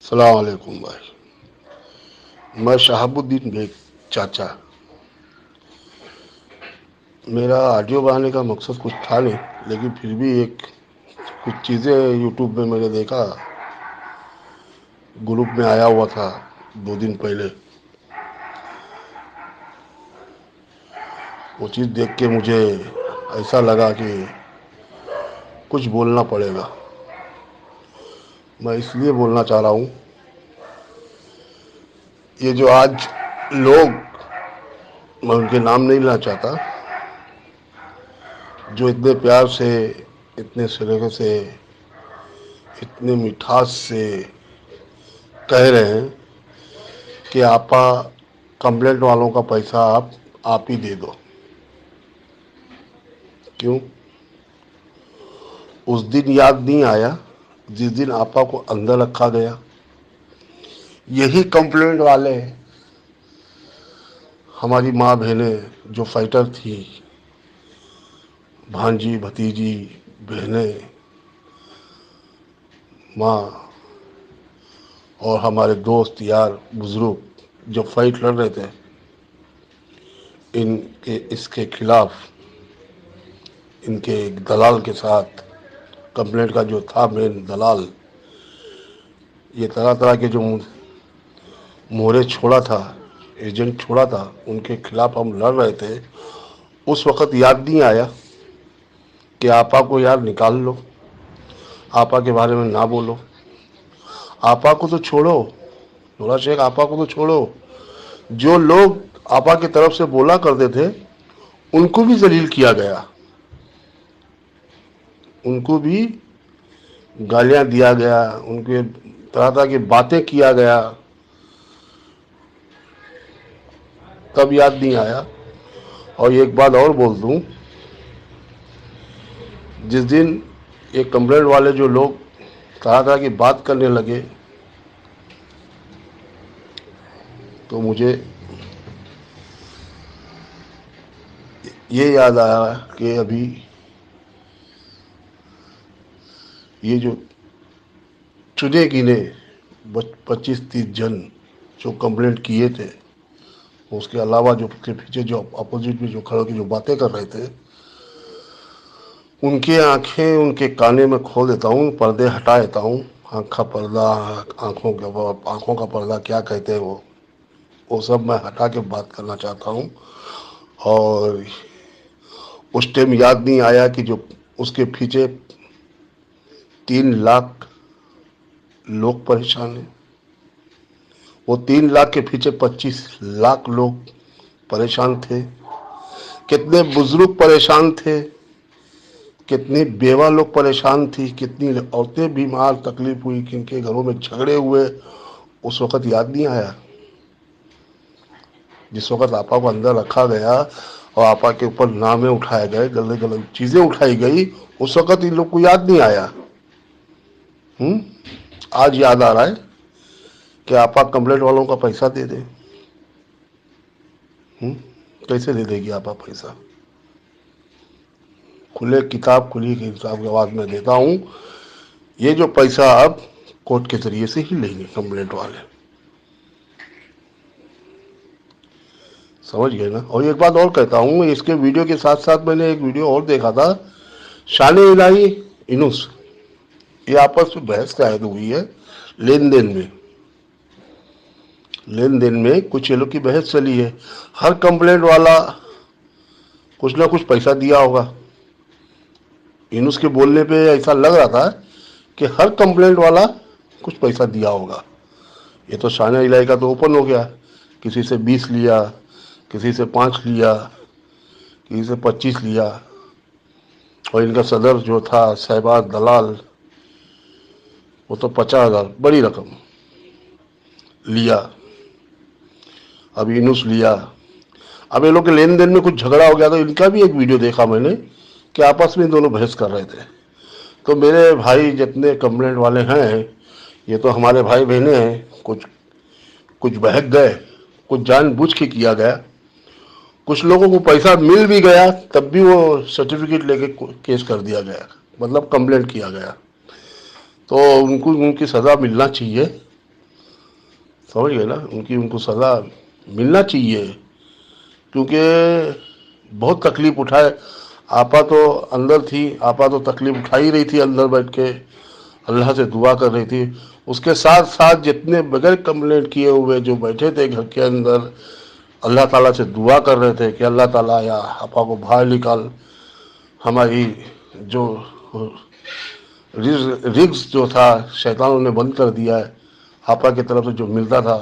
सलाम अलैकुम भाई। मैं शहाबुद्दीन बेग चाचा। मेरा ऑडियो बनाने का मकसद कुछ था नहीं, लेकिन फिर भी कुछ चीज़ें यूट्यूब में मैंने देखा, ग्रुप में आया हुआ था 2 दिन पहले। वो चीज़ देख के मुझे ऐसा लगा कि कुछ बोलना पड़ेगा। मैं इसलिए बोलना चाह रहा हूँ, ये जो आज लोग, मैं उनके नाम नहीं लेना चाहता, जो इतने प्यार से, इतने स्नेह से, इतने मिठास से कह रहे हैं कि आपा कंप्लेंट वालों का पैसा आप ही दे दो। क्यों? उस दिन याद नहीं आया जिस दिन आपा को अंदर रखा गया? यही कंप्लेंट वाले हमारी माँ बहनें जो फाइटर थी, भांजी भतीजी बहनें, माँ और हमारे दोस्त यार बुजुर्ग जो फाइट लड़ रहे थे इनके इसके खिलाफ, इनके दलाल के साथ, कंप्लेंट का जो था मेन दलाल, ये तरह तरह के जो मोहरे छोड़ा था, एजेंट छोड़ा था, उनके खिलाफ हम लड़ रहे थे। उस वक़्त याद नहीं आया कि आपा को यार निकाल लो, आपा के बारे में ना बोलो। आपा को तो छोड़ो, नूरा शेख, आपा को तो छोड़ो, जो लोग आपा की तरफ से बोला करते थे उनको भी जलील किया गया, उनको भी गालियां दिया गया, उनके तरह तरह की बातें किया गया। तब याद नहीं आया। और एक बात और बोल दूं, जिस दिन ये कंप्लेंट वाले जो लोग तरह तरह की बात करने लगे, तो मुझे ये याद आया कि अभी ये जो चुने गिने 25-30 जन जो कंप्लेंट किए थे, उसके अलावा जो उसके पीछे जो अपोजिट में जो खड़े की जो बातें कर रहे थे, उनकी आंखें उनके काने में खोल देता हूँ, पर्दे हटा देता हूँ। आँख का पर्दा, आँखों का पर्दा क्या कहते हैं वो सब मैं हटा के बात करना चाहता हूँ। और उस टाइम याद नहीं आया कि जो उसके पीछे 3 लाख लोग परेशान हैं, वो 3 लाख के पीछे 25 लाख लोग परेशान थे। कितने बुजुर्ग परेशान थे, कितनी बेवा लोग परेशान थी, कितनी औरतें बीमार तकलीफ हुई, किनके घरों में झगड़े हुए, उस वक़्त याद नहीं आया? जिस वक़्त आपा को अंदर रखा गया और आपा के ऊपर नामे उठाए गए, गलत गलत चीज़ें उठाई गई, उस वक़्त इन लोग को याद नहीं आया। आज याद आ रहा है कि आपा कंप्लेंट वालों का पैसा दे दे। कैसे दे देगी आपा पैसा? खुले किताब, खुली किताब के आवाज़ में देता हूँ, ये जो पैसा अब कोर्ट के जरिए से ही लेंगे कंप्लेंट वाले। समझ गए ना? और एक बात और कहता हूँ, इसके वीडियो के साथ साथ मैंने एक वीडियो और देखा था, शान इलाही इनुस, ये आपस में बहस शायद हुई है लेन देन में। लेन देन में कुछ ये लोग की बहस चली है। हर कंप्लेंट वाला कुछ ना कुछ पैसा दिया होगा। इनुस के बोलने पे ऐसा लग रहा था कि हर कंप्लेंट वाला कुछ पैसा दिया होगा। ये तो शान इलाही का तो ओपन हो गया, किसी से 20 लिया, किसी से 5 लिया, किसी से 25 लिया। और इनका सदर जो था शहबाज दलाल, वो तो 50,000, बड़ी रकम लिया। अब यूनुस लिया। अब ये लोग के लेन देन में कुछ झगड़ा हो गया, तो इनका भी एक वीडियो देखा मैंने कि आपस में दोनों बहस कर रहे थे। तो मेरे भाई जितने कंप्लेंट वाले हैं, ये तो हमारे भाई बहने हैं। कुछ कुछ बहक गए, कुछ जानबूझ के किया गया। कुछ लोगों को पैसा मिल भी गया, तब भी वो सर्टिफिकेट लेके केस कर दिया गया, मतलब कंप्लेंट किया गया। तो उनको उनकी सज़ा मिलना चाहिए। समझ गए ना, उनको सज़ा मिलना चाहिए, क्योंकि बहुत तकलीफ़ उठाए। आपा तो अंदर थी, आपा तो तकलीफ़ उठा ही रही थी अंदर बैठ के, अल्लाह से दुआ कर रही थी। उसके साथ साथ जितने बगैर कंप्लेंट किए हुए जो बैठे थे घर के अंदर, अल्लाह ताला से दुआ कर रहे थे कि अल्लाह ताला या आपा को बाहर निकाल, हमारी जो रिज्क जो था शैतानों ने बंद कर दिया है, आपा की तरफ से जो मिलता था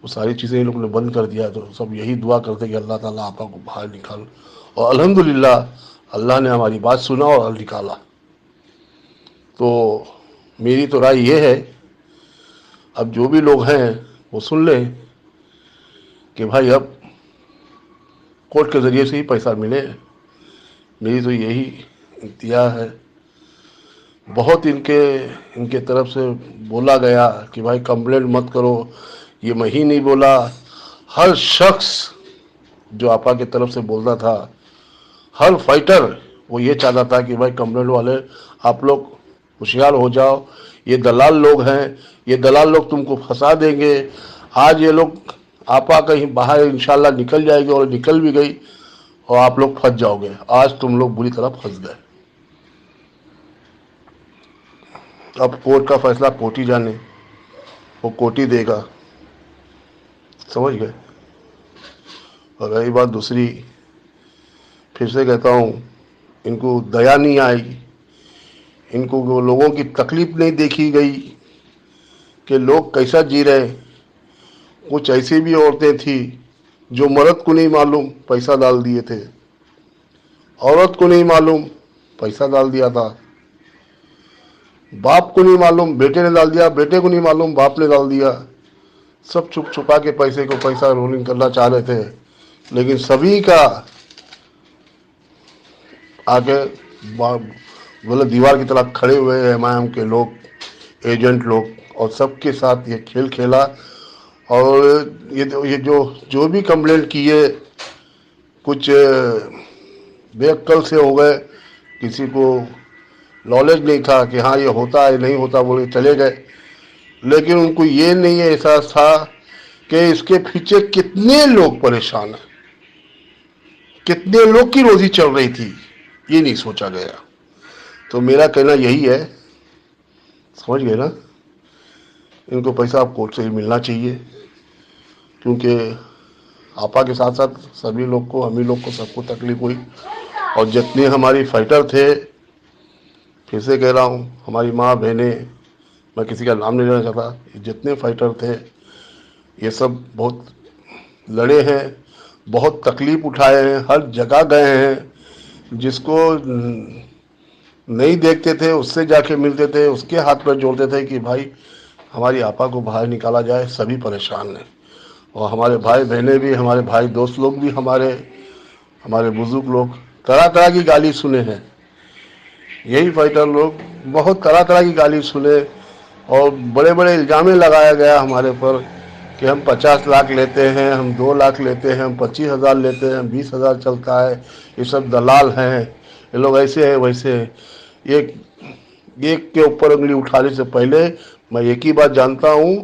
वो सारी चीज़ें इन लोगों ने बंद कर दिया है। तो सब यही दुआ करते कि अल्लाह ताला आपा को बाहर निकाल, और अल्हम्दुलिल्लाह अल्लाह ने हमारी बात सुना और निकाला। तो मेरी तो राय ये है, अब जो भी लोग हैं वो सुन लें कि भाई अब कोर्ट के ज़रिए से ही पैसा मिले। मेरी तो यही इंतहा है। बहुत इनके इनके तरफ से बोला गया कि भाई कंप्लेंट मत करो, ये मैं ही नहीं बोला, हर शख्स जो आपा की तरफ से बोलता था, हर फाइटर वो ये चाहता था कि भाई कंप्लेंट वाले आप लोग होशियार हो जाओ, ये दलाल लोग हैं, ये दलाल लोग तुमको फंसा देंगे। आज ये लोग आपा कहीं बाहर इंशाल्लाह निकल जाएगी, और निकल भी गई, और आप लोग फंस जाओगे। आज तुम लोग बुरी तरह फंस गए। अब कोर्ट का फैसला कोर्ट ही जाने, वो कोर्ट ही देगा। समझ गए। और रही बात दूसरी, फिर से कहता हूँ, इनको दया नहीं आई, इनको वो लोगों की तकलीफ नहीं देखी गई कि लोग कैसा जी रहे। कुछ ऐसी भी औरतें थी जो मर्द को नहीं मालूम पैसा डाल दिए थे, औरत को नहीं मालूम पैसा डाल दिया था, बाप को नहीं मालूम बेटे ने डाल दिया, बेटे को नहीं मालूम बाप ने डाल दिया। सब छुप छुपा के पैसे को पैसा रोलिंग करना चाह रहे थे, लेकिन सभी का आगे बोले दीवार की तरह खड़े हुए एमआईएम के लोग, एजेंट लोग, और सबके साथ ये खेल खेला। और ये जो जो भी कंप्लेंट किए, कुछ बेअक्ल से हो गए, किसी को नॉलेज नहीं था कि हाँ ये होता है नहीं होता, बोले चले गए। लेकिन उनको ये नहीं एहसास था कि इसके पीछे कितने लोग परेशान हैं, कितने लोग की रोजी चल रही थी, ये नहीं सोचा गया। तो मेरा कहना यही है, समझ गए ना, इनको पैसा आप कोर्ट से ही मिलना चाहिए, क्योंकि आपा के साथ साथ सभी लोग को, हम ही लोग को, सबको तकलीफ हुई। और जितने हमारी फाइटर थे, फिर से कह रहा हूँ, हमारी माँ बहनें, मैं किसी का नाम नहीं लेना चाहता, जितने फाइटर थे ये सब बहुत लड़े हैं, बहुत तकलीफ उठाए हैं, हर जगह गए हैं। जिसको नहीं देखते थे उससे जाके मिलते थे, उसके हाथ पर जोड़ते थे कि भाई हमारी आपा को बाहर निकाला जाए। सभी परेशान हैं, और हमारे भाई बहनें भी, हमारे भाई दोस्त लोग भी, हमारे हमारे बुजुर्ग लोग तरह तरह की गाली सुने हैं। यही फाइटर लोग बहुत तरह तरह की गाली सुने, और बड़े बड़े इल्ज़ामें लगाया गया हमारे पर कि हम 50 लाख लेते हैं, हम 2 लाख लेते हैं, हम 25,000 लेते हैं, 20,000 चलता है, ये सब दलाल हैं, ये लोग ऐसे हैं वैसे हैं। एक एक के ऊपर उंगली उठाने से पहले मैं एक ही बात जानता हूँ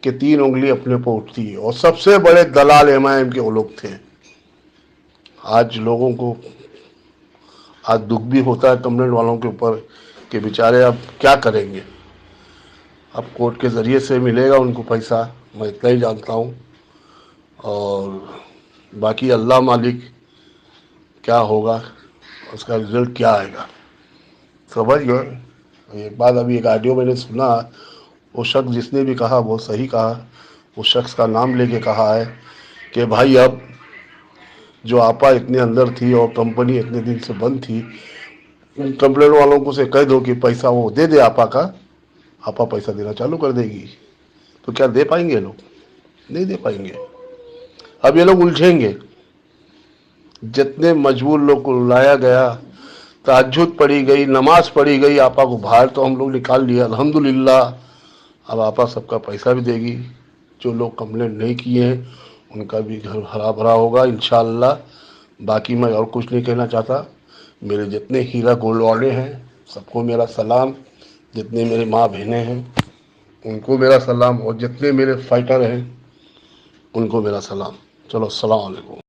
कि 3 उंगली अपने पर उठती है, और सबसे बड़े दलाल एमआईएम के वो लोग थे। आज लोगों को आज दुख भी होता है कंप्लेंट वालों के ऊपर कि बेचारे अब क्या करेंगे। अब कोर्ट के ज़रिए से मिलेगा उनको पैसा, मैं इतना ही जानता हूँ। और बाकी अल्लाह मालिक क्या होगा, उसका रिजल्ट क्या आएगा, समझ गए। एक बात, अभी एक ऑडियो मैंने सुना, वो शख्स जिसने भी कहा वो सही कहा। उस शख्स का नाम लेके कहा है कि भाई अब जो आपा इतने अंदर थी और कंपनी इतने दिन से बंद थी, उन कंप्लेंट वालों को से कह दो कि पैसा वो दे दे आपा का, आपा पैसा देना चालू कर देगी। तो क्या दे पाएंगे लोग? नहीं दे पाएंगे। अब ये लोग उलझेंगे। जितने मजबूर लोग को लाया गया, तहज्जुद पढ़ी गई, नमाज पढ़ी गई, आपा को बाहर तो हम लोग निकाल लिया अल्हम्दुलिल्लाह। अब आपा सबका पैसा भी देगी। जो लोग कंप्लेंट नहीं किए हैं उनका भी घर हरा भरा होगा इंशाअल्लाह। बाकी मैं और कुछ नहीं कहना चाहता। मेरे जितने हीरा गोल्ड वाले हैं सबको मेरा सलाम, जितने मेरी माँ बहनें हैं उनको मेरा सलाम, और जितने मेरे फाइटर हैं उनको मेरा सलाम। चलो, अस्सलाम वालेकुम।